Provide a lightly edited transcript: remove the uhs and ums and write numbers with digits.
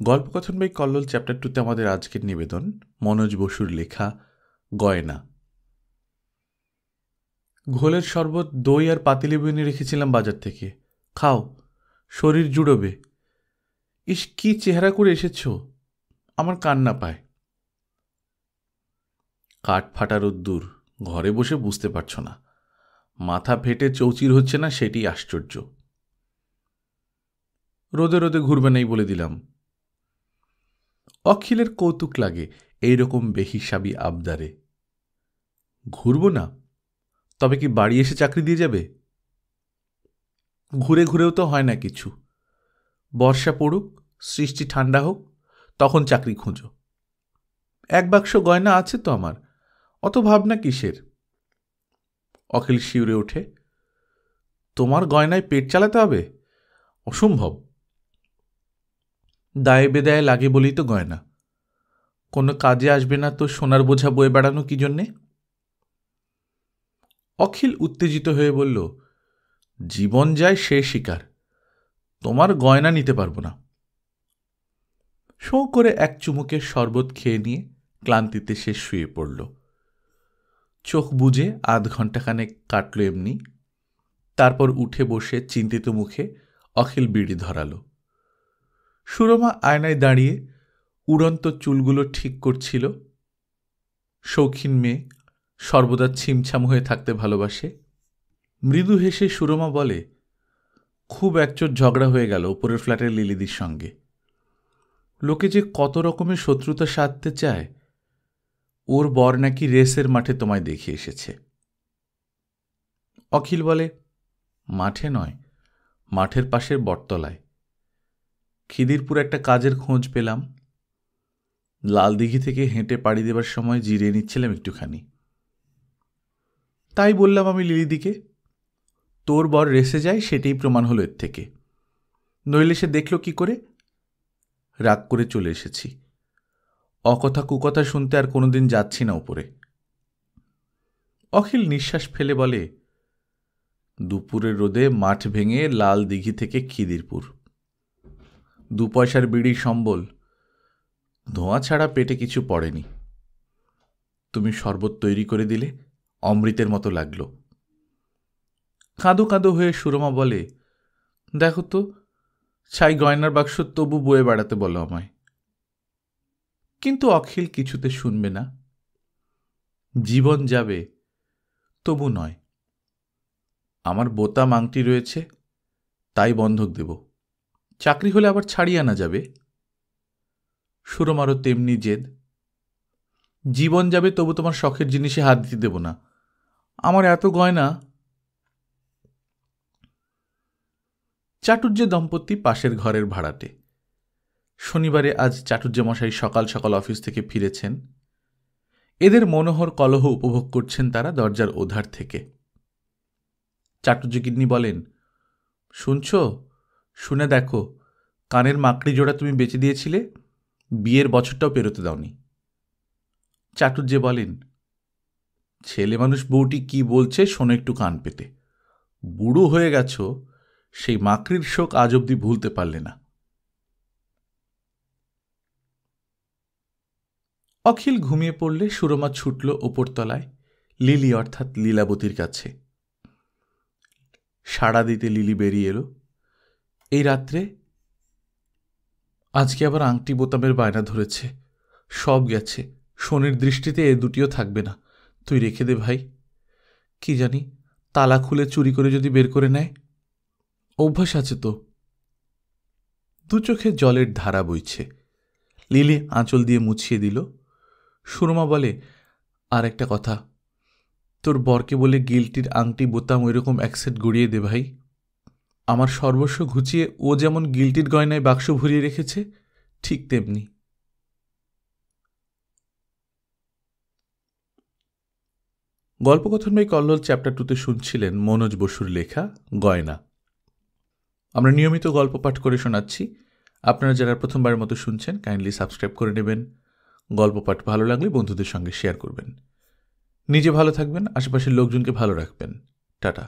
গল্পকথন by Kallol chapter 2-তে আমাদের আজকের নিবেদন মনোজ বসুর লেখা গয়না। ঘোলের শরবত, দই আর পাতিলেবু এনে রেখেছিলাম বাজার থেকে। খাও, শরীর জুড়োবে। ইস, কি চেহারা করে এসেছ! আমার কান্না পায়। কাঠ ফাটা রোদ্দুর, ঘরে বসে বুঝতে পারছ না। মাথা ফেটে চৌচির হচ্ছে না, সেটি আশ্চর্য। রোদে রোদে ঘুরবে নাই বলে দিলাম। অখিলের কৌতুক লাগে এইরকম বেহিসাবি আবদারে। ঘুরব না? তবে কি বাড়ি এসে চাকরি দিয়ে যাবে? ঘুরে ঘুরেও তো হয় না কিছু। বর্ষা পড়ুক, সৃষ্টি ঠান্ডা হোক, তখন চাকরি খুঁজো। এক বাক্স গয়না আছে তো আমার, অত ভাবনা কিসের? অখিল শিউরে ওঠে। তোমার গয়নায় পেট চালাতে হবে? অসম্ভব। দায়ে বেদায়ে লাগে বলেই তো গয়না। কোনো কাজে আসবে না তো সোনার বোঝা বয়ে বেড়ানো কি জন্যে? অখিল উত্তেজিত হয়ে বলল, জীবন যায় সে শিকার, তোমার গয়না নিতে পারবো না। শোঁ করে এক চুমুকে শরবত খেয়ে নিয়ে ক্লান্তিতে সে শুয়ে পড়ল। চোখ বুজে আধ ঘণ্টাখানেক কাটল এমনি। তারপর উঠে বসে চিন্তিত মুখে অখিল বিড়ি ধরালো। সুরমা আয়নায় দাঁড়িয়ে উড়ন্ত চুলগুলো ঠিক করছিল। শৌখিন মেয়ে, সর্বদা ছিমছাম হয়ে থাকতে ভালোবাসে। মৃদু হেসে সুরমা বলে, খুব একচোট ঝগড়া হয়ে গেল উপরের ফ্ল্যাটের লিলিদির সঙ্গে। লোকে যে কত রকমের শত্রুতা সাধতে চায়। ওর বর নাকি রেসের মাঠে তোমায় দেখে এসেছে। অখিল বলে, মাঠে নয়, মাঠের পাশের বটতলায়। খিদিরপুর একটা কাজের খোঁজ পেলাম। লালদিঘি থেকে হেঁটে পাড়ি দেবার সময় জিরিয়ে নিচ্ছিলাম একটুখানি। তাই বললাম আমি লিলিদিকে, তোর বর রেসে যায় সেটাই প্রমাণ হলো এর থেকে। নইলে সে দেখল কি করে? রাগ করে চলে এসেছি। অকথা কুকথা শুনতে আর কোনোদিন যাচ্ছি না উপরে। অখিল নিঃশ্বাস ফেলে বলে, দুপুরের রোদে মাঠ ভেঙে লাল দিঘি থেকে খিদিরপুর, 2 পয়সার বিড়ি সম্বল, ধোঁয়া ছাড়া পেটে কিছু পড়েনি। তুমি শরবত তৈরি করে দিলে, অমৃতের মতো লাগলো। কাঁদো কাঁদো হয়ে সুরমা বলে, দেখো তো, ছাই গয়নার বাক্স তবু বয়ে বেড়াতে বলো আমায়। কিন্তু অখিল কিছুতে শুনবে না। জীবন যাবে, তবু নয়। আমার বোতাম আংটি রয়েছে, তাই বন্ধক দেব। চাকরি হলে আবার ছাড়িয়ে আনা যাবে। সুরমারও তেমনি জেদ। জীবন যাবে, তবু তোমার শখের জিনিসে হাত দিতে দেব না। আমার এত গয়না। চাটুর্যে দম্পতি পাশের ঘরের ভাড়াটে। শনিবারে আজ চাটুর্যে মশাই সকাল সকাল অফিস থেকে ফিরেছেন। এদের মনোহর কলহ উপভোগ করছেন তারা দরজার ওধার থেকে। চাটুর্য গিন্নি বলেন, শুনছ? শুনে দেখো, কানের মাকড়ি জোড়া তুমি বেচে দিয়েছিলে, বিয়ের বছরটাও পেরোতে দাওনি। চাটুর্যে বলেন, ছেলে মানুষ বউটি কি বলছে শোনো একটু কান পেতে। বুড়ো হয়ে গেছ, সেই মাকড়ির শোক আজ অব্দি ভুলতে পারলে না। অখিল ঘুমিয়ে পড়লে সুরমা ছুটল ওপরতলায়, লিলি অর্থাৎ লীলাবতীর কাছে। সাড়া দিতে লিলি বেরিয়ে এলো। এই রাত্রে আজকে আবার আংটি বোতামের বায়না ধরেছে। সব গেছে, শনির দৃষ্টিতে এ দুটিও থাকবে না। তুই রেখে দে ভাই। কি জানি, তালা খুলে চুরি করে যদি বের করে নেয়। অভ্যাস আছে তো। 2 চোখে জলের ধারা বইছে। লিলি আঁচল দিয়ে মুছিয়ে দিল। সুরমা বলে, আর একটা কথা, তোর বরকে বলে গিলটির আংটি বোতাম ওইরকম 1 সেট গড়িয়ে দে ভাই। আমার সর্বস্ব ঘুচিয়ে ও যেমন গিলটির গয়নায় বাক্স ভরিয়ে রেখেছে, ঠিক তেমনি। গল্পকথন বাই কল্লোল চ্যাপ্টার 2-তে শুনছিলেন মনোজ বসুর লেখা গয়না। আমরা নিয়মিত গল্প পাঠ করে শোনাচ্ছি। আপনারা যারা প্রথমবারের মতো শুনছেন, কাইন্ডলি সাবস্ক্রাইব করে নেবেন। গল্প পাঠ ভালো লাগলে বন্ধুদের সঙ্গে শেয়ার করবেন। নিজে ভালো থাকবেন, আশেপাশের লোকজনকে ভালো রাখবেন। টাটা।